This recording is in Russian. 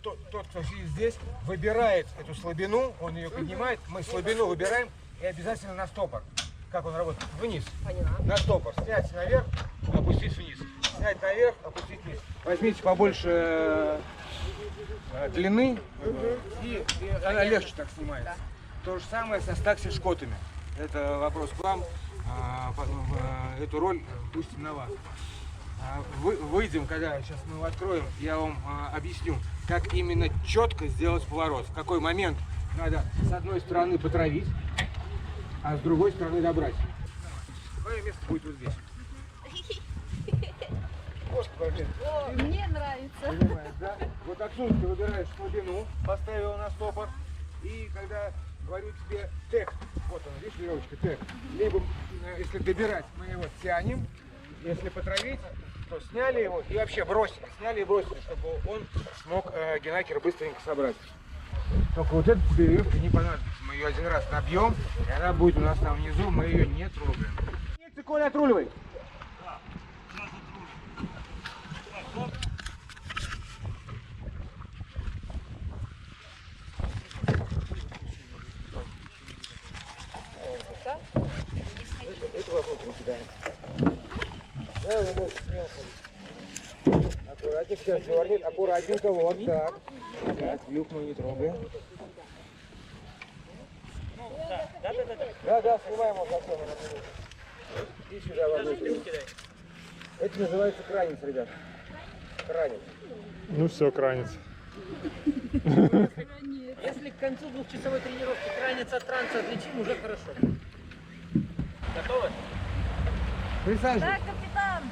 тот, кто сидит здесь, выбирает эту слабину, он ее поднимает, мы слабину выбираем и обязательно на стопор. Как он работает? Вниз. Поняла. На стопор. Снять наверх, опустить вниз. Снять наверх, опустить вниз. Возьмите побольше длины, и она легче так снимается. То же самое со стакси-шкотами. Это вопрос к вам. Эту роль пустим на вас. Выйдем, когда сейчас мы его откроем, я вам объясню, как именно четко сделать поворот. В какой момент надо с одной стороны потравить, а с другой стороны добрать. Твое место будет вот здесь. Мне нравится. Понимаешь, да? Вот отсюда ты выбираешь слабину, поставил на стопор, и когда говорю тебе тег, вот он, видишь, веревочка, тег, либо, если добирать, мы его тянем, если потравить, то сняли его и вообще бросили, сняли и бросили, чтобы он смог генакер быстренько собрать. Только вот эта тебе веревка не понадобится, мы ее один раз набьем, и она будет у нас там внизу, мы ее не трогаем. Нет, ты, Коля, отруливай. Это вокруг не кидаем. Да, вы можете смело ходить. Аккуратненько, сейчас дернет, аккуратненько, вот так. Так, вьюг мы не трогаем. Да, снимаем его закон. И сюда вовнутрь. Это называется кранец, ребят. Кранец. Ну все, кранец. Если к концу двухчасовой тренировки кранец от транса отличим, уже хорошо. Готовы? Присаживайтесь. Да, капитан.